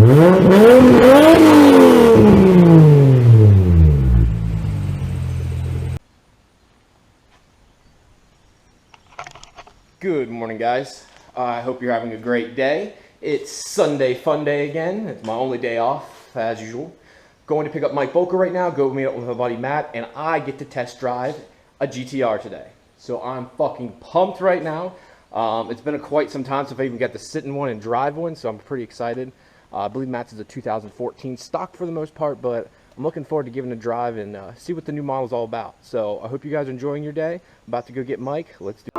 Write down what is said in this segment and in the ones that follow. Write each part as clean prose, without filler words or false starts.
Good morning, guys. I hope you're having a great day. It's Sunday fun day again. It's my only day off, as usual. Going to pick up Mike Boker right now, go meet up with my buddy Matt, and I get to test drive a GTR today. So I'm fucking pumped right now. It's been quite some time since I even got to sit in one and drive one, so I'm pretty excited. I believe Matt's is a 2014 stock for the most part, but I'm looking forward to giving it a drive and see what the new model is all about. So I hope you guys are enjoying your day. I'm about to go get Mike. Let's do it.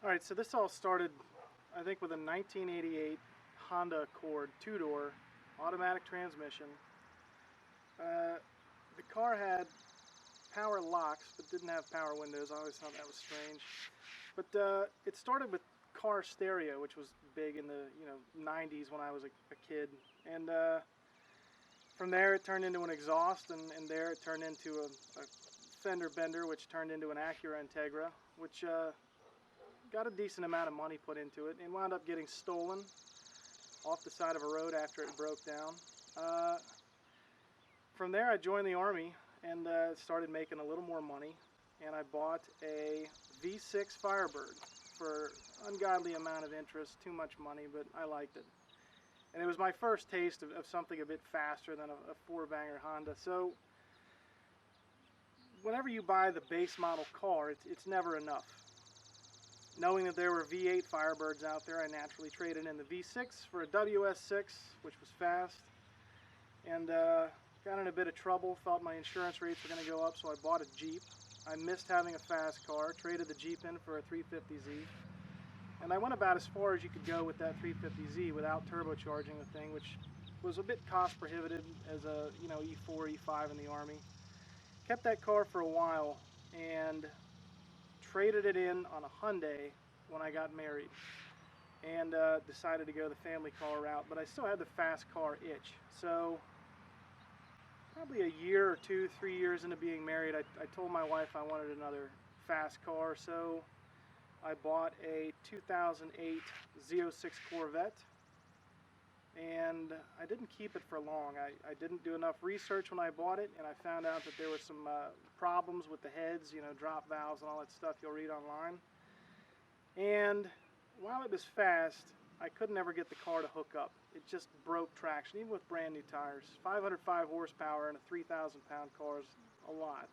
Alright, so this all started, I think, with a 1988 Honda Accord 2-door automatic transmission. The car had power locks but didn't have power windows. I always thought that was strange. But it started with car stereo, which was big in the 90s when I was a kid. And from there it turned into an exhaust, and there it turned into a fender bender, which turned into an Acura Integra, which got a decent amount of money put into it and wound up getting stolen off the side of a road after it broke down. From there I joined the Army and started making a little more money, and I bought a V6 Firebird for ungodly amount of interest, too much money, but I liked it. And it was my first taste of something a bit faster than a four-banger Honda. So whenever you buy the base model car, it's never enough. Knowing that there were V8 Firebirds out there, I naturally traded in the V6 for a WS6, which was fast, and got in a bit of trouble. Thought my insurance rates were going to go up, so I bought a Jeep. I missed having a fast car, traded the Jeep in for a 350Z, and I went about as far as you could go with that 350Z without turbocharging the thing, which was a bit cost prohibitive as a E4, E5 in the Army. Kept that car for a while and traded it in on a Hyundai when I got married, and decided to go the family car route, but I still had the fast car itch. So probably a year or 2, 3 years into being married, I told my wife I wanted another fast car, so I bought a 2008 Z06 Corvette, and I didn't keep it for long. I didn't do enough research when I bought it, and I found out that there were some problems with the heads, drop valves and all that stuff you'll read online. And while it was fast, I couldn't ever get the car to hook up. It just broke traction, even with brand new tires. 505 horsepower and a 3,000 pound car is a lot.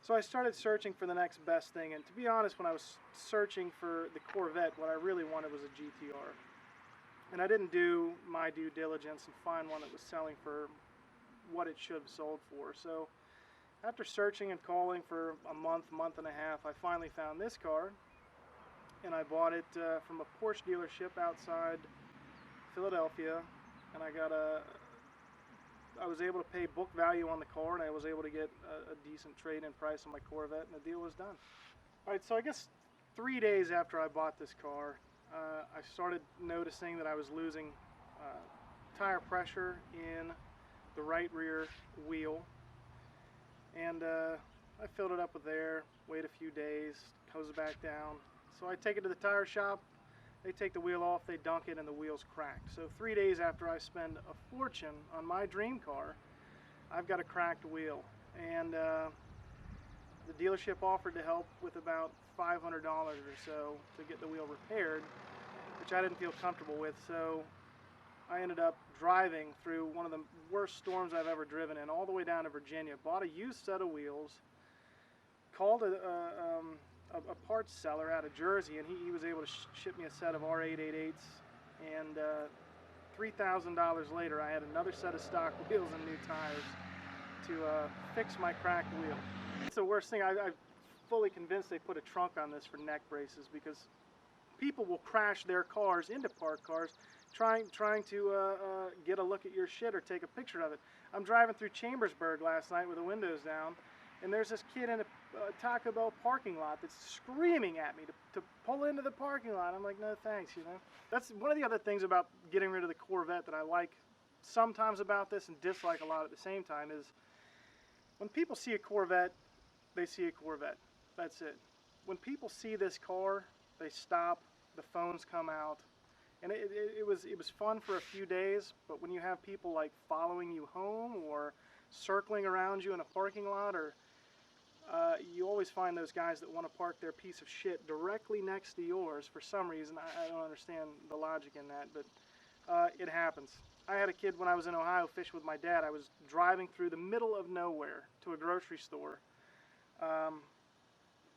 So I started searching for the next best thing, and to be honest, when I was searching for the Corvette, what I really wanted was a GTR. And I didn't do my due diligence and find one that was selling for what it should have sold for. So after searching and calling for a month and a half, I finally found this car, and I bought it from a Porsche dealership outside Philadelphia, and I was able to pay book value on the car, and I was able to get a decent trade-in price on my Corvette, and the deal was done. All right, so I guess 3 days after I bought this car, I started noticing that I was losing tire pressure in the right rear wheel, and I filled it up with air, wait a few days, hose it back down. So I take it to the tire shop, they take the wheel off, they dunk it, and the wheel's cracked. So 3 days after I spend a fortune on my dream car, I've got a cracked wheel. And the dealership offered to help with about $500 or so to get the wheel repaired, which I didn't feel comfortable with, so I ended up driving through one of the worst storms I've ever driven in, all the way down to Virginia. Bought a used set of wheels, called a parts seller out of Jersey, and he was able to ship me a set of R888s, and $3,000 later I had another set of stock wheels and new tires to fix my cracked wheel. It's the worst thing. I'm fully convinced they put a trunk on this for neck braces, because people will crash their cars into parked cars trying to get a look at your shit or take a picture of it. I'm driving through Chambersburg last night with the windows down, and there's this kid in a Taco Bell parking lot that's screaming at me to pull into the parking lot. I'm like, no thanks, you know. That's one of the other things about getting rid of the Corvette that I like sometimes about this and dislike a lot at the same time is when people see a Corvette, they see a Corvette. That's it. When people see this car, they stop, the phones come out, and it was fun for a few days, but when you have people like following you home or circling around you in a parking lot, or you always find those guys that want to park their piece of shit directly next to yours for some reason. I don't understand the logic in that, but it happens. I had a kid when I was in Ohio fish with my dad. I was driving through the middle of nowhere to a grocery store.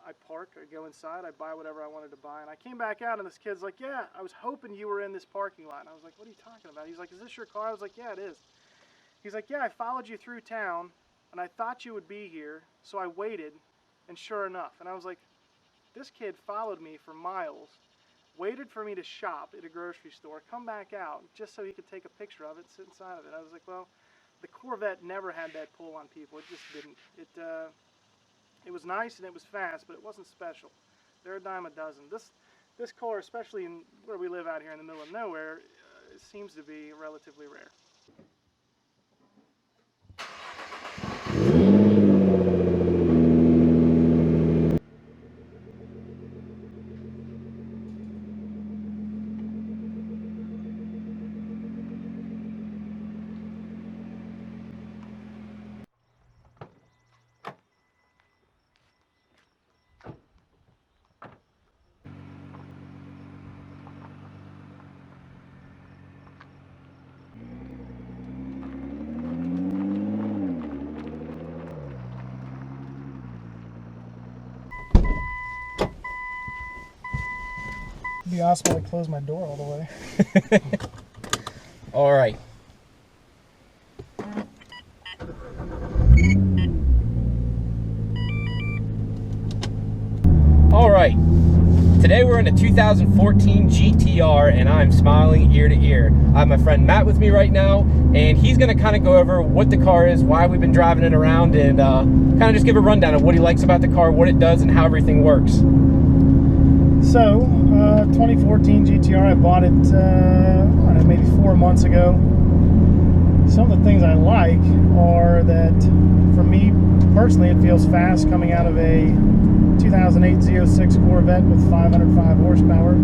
I park, I go inside, I buy whatever I wanted to buy, and I came back out and this kid's like, yeah, I was hoping you were in this parking lot. And I was like, what are you talking about? He's like, is this your car? I was like, yeah, it is. He's like, yeah, I followed you through town and I thought you would be here, so I waited, and sure enough. And I was like, this kid followed me for miles, waited for me to shop at a grocery store, come back out just so he could take a picture of it, sit inside of it. I was like, well, the Corvette never had that pull on people. It just didn't. It was nice and it was fast, but it wasn't special. They're a dime a dozen. This car, especially in where we live out here in the middle of nowhere, seems to be relatively rare. It'd be awesome if I close my door all the way. All right. All right. Today we're in a 2014 GTR and I'm smiling ear to ear. I have my friend Matt with me right now, and he's going to kind of go over what the car is, why we've been driving it around, and kind of just give a rundown of what he likes about the car, what it does, and how everything works. So, 2014 GTR, I bought it, I don't know, maybe 4 months ago. Some of the things I like are that, for me personally, it feels fast coming out of a 2008 Z06 Corvette with 505 horsepower.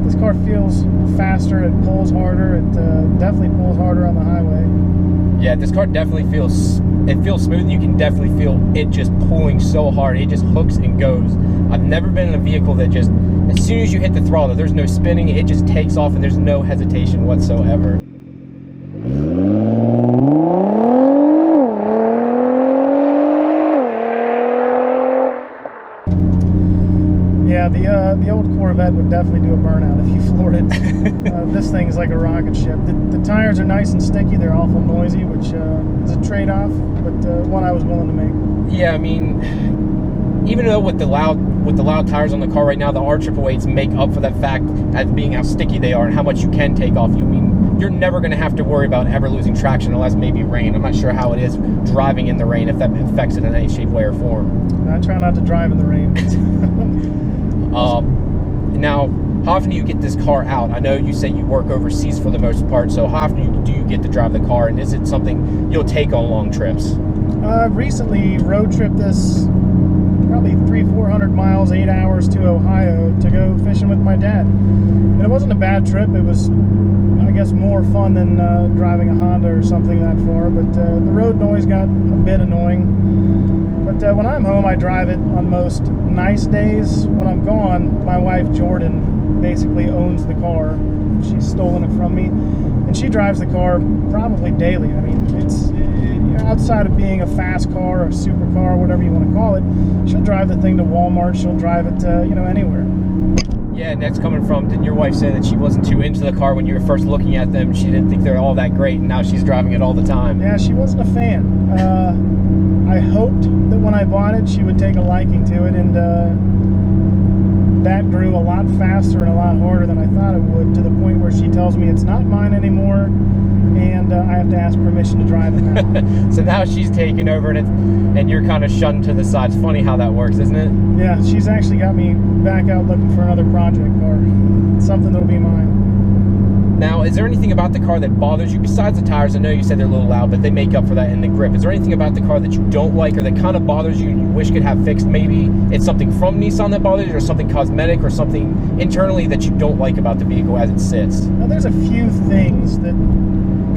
This car feels faster, it pulls harder, it definitely pulls harder on the highway. Yeah, this car definitely feels smooth. You can definitely feel it just pulling so hard. It just hooks and goes. I've never been in a vehicle that just, as soon as you hit the throttle, there's no spinning, it just takes off and there's no hesitation whatsoever. Yeah, the old Corvette would definitely do a burnout if you floored it. This thing's like a rocket ship. The tires are nice and sticky. They're awful noisy, which is a trade-off, but one I was willing to make. Yeah, I mean, even though with the loud tires on the car right now, the R35s make up for that fact as being how sticky they are and how much you can take off. You mean you're never going to have to worry about ever losing traction unless maybe rain. I'm not sure how it is driving in the rain, if that affects it in any shape, way, or form. I try not to drive in the rain. Now, how often do you get this car out? I know you say you work overseas for the most part, so how often do you get to drive the car, and is it something you'll take on long trips? I've recently road tripped this probably 3-4 400 miles, 8 hours to Ohio to go fishing with my dad. And it wasn't a bad trip. It was, I guess, more fun than driving a Honda or something that far. But the road noise got a bit annoying. But when I'm home, I drive it on most nice days. When I'm gone, my wife Jordan basically owns the car. She's stolen it from me, and she drives the car probably daily. I mean, it's outside of being a fast car or a supercar, whatever you want to call it, she'll drive the thing to Walmart. She'll drive it, anywhere. Yeah, and that's coming from, didn't your wife say that she wasn't too into the car when you were first looking at them? She didn't think they're all that great, and now she's driving it all the time. Yeah, she wasn't a fan. I hoped that when I bought it, she would take a liking to it, and that grew a lot faster and a lot harder than I thought it would, to the point where she tells me it's not mine anymore, and I have to ask permission to drive it now. So now she's taking over, and you're kind of shunned to the side. It's funny how that works, isn't it? Yeah, she's actually got me back out looking for another project car. Something that'll be mine. Now, is there anything about the car that bothers you besides the tires? I know you said they're a little loud, but they make up for that in the grip. Is there anything about the car that you don't like or that kind of bothers you and you wish could have fixed? Maybe it's something from Nissan that bothers you, or something cosmetic, or something internally that you don't like about the vehicle as it sits? Now, there's a few things that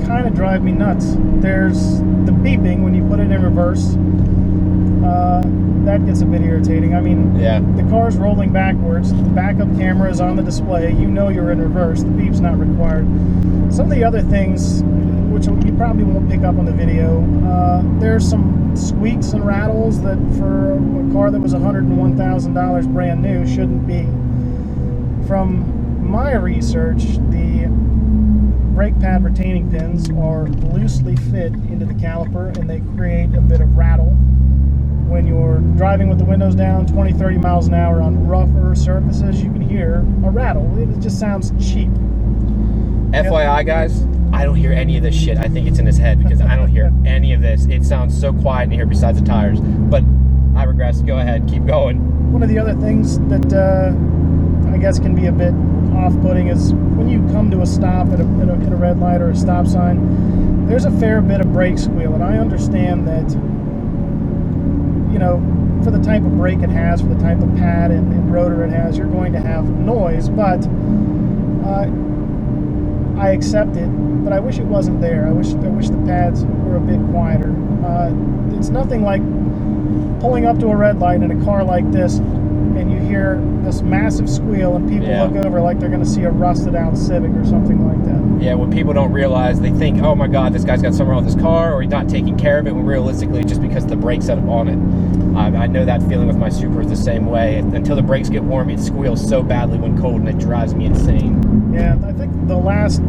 kind of drive me nuts. There's the beeping when you put it in reverse. That gets a bit irritating. I mean, yeah, the car's rolling backwards, the backup camera is on the display, you know you're in reverse, the beep's not required. Some of the other things, which you probably won't pick up on the video, there's some squeaks and rattles that for a car that was $101,000 brand new shouldn't be. From my research, the brake pad retaining pins are loosely fit into the caliper, and they create a bit of rattle. When you're driving with the windows down 20-30 miles an hour on rougher surfaces, you can hear a rattle. It just sounds cheap. FYI, guys, I don't hear any of this shit. I think it's in his head, because I don't hear any of this. It sounds so quiet in here besides the tires. But I regress. Go ahead. Keep going. One of the other things that I guess can be a bit off-putting is when you come to a stop at a red light or a stop sign, there's a fair bit of brake squeal. And I understand that, you know, for the type of brake it has, for the type of pad and rotor it has, you're going to have noise, but I accept it, but I wish it wasn't there. I wish the pads were a bit quieter. It's nothing like pulling up to a red light in a car like this, and you hear this massive squeal, and people look over like they're going to see a rusted out Civic or something like that. Yeah, what people don't realize, they think, oh my God, this guy's got something wrong with his car, or he's not taking care of it, when realistically it's just because the brake setup on it. I know that feeling with my Supra the same way. Until the brakes get warm, it squeals so badly when cold, and it drives me insane. Yeah, I think the last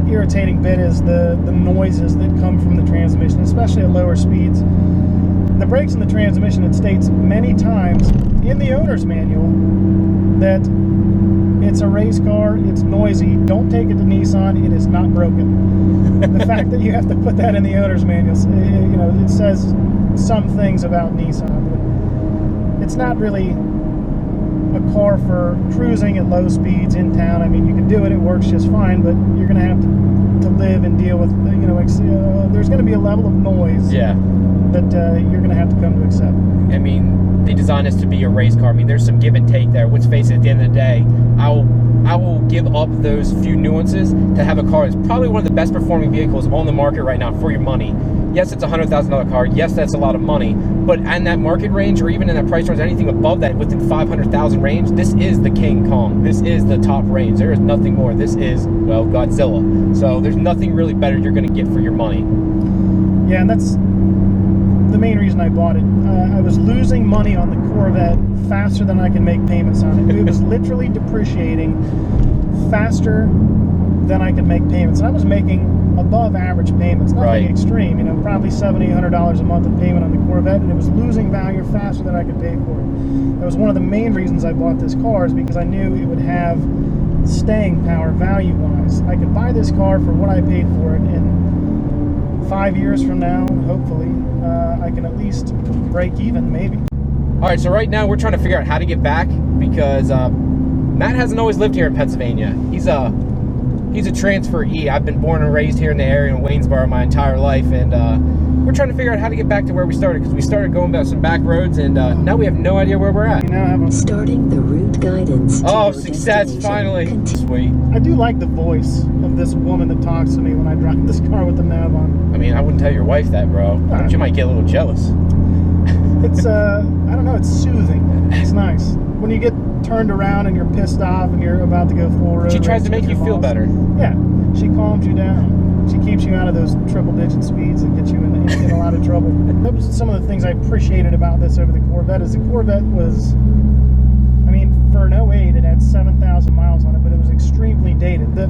irritating bit is the noises that come from the transmission, especially at lower speeds. The brakes in the transmission, it states many times in the owner's manual that it's a race car, it's noisy, don't take it to Nissan, it is not broken. The fact that you have to put that in the owner's manual, you know, it says some things about Nissan, but it's not really a car for cruising at low speeds in town. I mean, you can do it, it works just fine, but you're going to have to live and deal with, you know, there's going to be a level of noise that you're going to have to come to accept. I mean, they designed this to be a race car. I mean, there's some give and take there. Let's face it, at the end of the day, I will give up those few nuances to have a car that's probably one of the best performing vehicles on the market right now for your money. Yes, it's a $100,000 car. Yes, that's a lot of money. But in that market range, or even in that price range, anything above that, within 500,000 range, this is the King Kong. This is the top range. There is nothing more. This is, well, Godzilla. So there's nothing really better you're going to get for your money. Yeah, and that's the main reason I bought it. I was losing money on the Corvette faster than I can make payments on it. It was literally depreciating faster than I could make payments. And I was making above average payments, nothing extreme, you know, probably $700-800 a month in payment on the Corvette, and it was losing value faster than I could pay for it. That was one of the main reasons I bought this car, is because I knew it would have staying power value-wise. I could buy this car for what I paid for it, and 5 years from now, hopefully, I can at least break even, maybe. All right, so right now we're trying to figure out how to get back, because Matt hasn't always lived here in Pennsylvania. He's a transferee. I've been born and raised here in the area in Waynesboro my entire life, and we're trying to figure out how to get back to where we started, because we started going down some back roads, and now we have no idea where we're at. You now have a, Starting the route guidance. Oh, success, finally. Sweet. I do like the voice of this woman that talks to me when I drive this car with the nav on. I mean, I wouldn't tell your wife that, bro. She might get a little jealous. It's, I don't know, it's soothing. It's nice. When you get turned around and you're pissed off and you're about to go full road. She tries to make you feel better. Yeah, she calms you down. She keeps you out of those triple-digit speeds and gets you in a lot of trouble. That was some of the things I appreciated about this over the Corvette. Is the Corvette was, I mean, for an 08, it had 7,000 miles on it, but it was extremely dated. The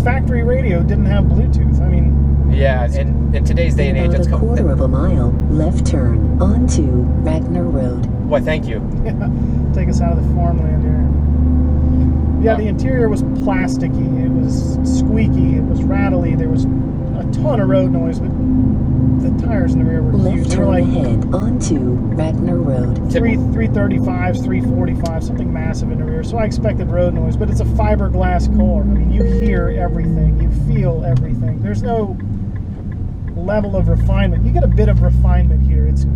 factory radio didn't have Bluetooth. I mean, yeah, and in today's day and age, it's a quarter of a mile, left turn onto Ragnar Road. Why, thank you. Yeah, take us out of the farmland here. Yeah, the interior was plasticky, it was squeaky, it was rattly, there was a ton of road noise, but the tires in the rear were huge. Left They were turn like ahead onto Ragnar Road. 335s, 345s, something massive in the rear, so I expected road noise, but it's a fiberglass car. I mean, you hear everything, you feel everything. There's no level of refinement. You get a bit of refinement here. It's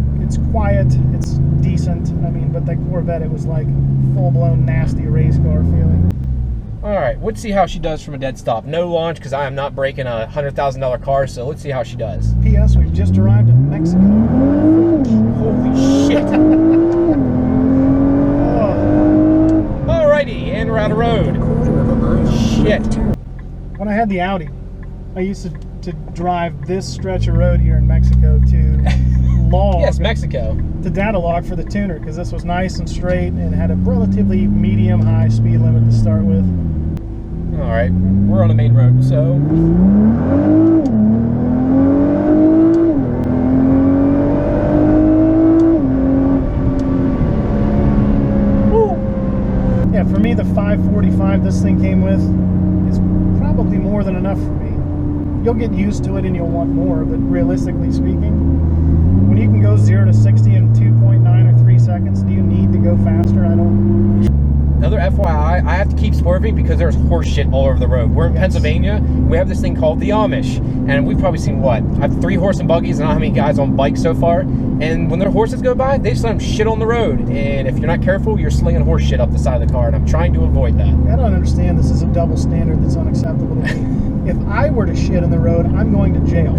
quiet, it's decent. I mean, but that Corvette, it was like full-blown nasty race car feeling. All right, let's see how she does from a dead stop. No launch, because I am not breaking a $100,000 car, so let's see how she does. P.S. We've just arrived in Mexico. Holy shit. Oh. Alrighty, and we're out of road. Quarter of a mile. Shit. Left turn. When I had the Audi, I used to drive this stretch of road here in Mexico to log. Yes, Mexico. To data log for the tuner, because this was nice and straight and had a relatively medium-high speed limit to start with. All right, we're on the main road, so. Woo! Yeah, for me, the 545 this thing came with is probably more than enough for me. You'll get used to it and you'll want more, but realistically speaking, when you can go 0 to 60 in 2.9 or 3 seconds, do you need to go faster? I don't. Another FYI, I have to keep swerving because there's horse shit all over the road. We're in Pennsylvania. We have this thing called the Amish, and we've probably seen what? I have 3 horse and buggies, and I don't know how many guys on bikes so far. And when their horses go by, they just let them shit on the road. And if you're not careful, you're slinging horse shit up the side of the car, and I'm trying to avoid that. I don't understand. This is a double standard that's unacceptable to me. If I were to shit in the road, I'm going to jail.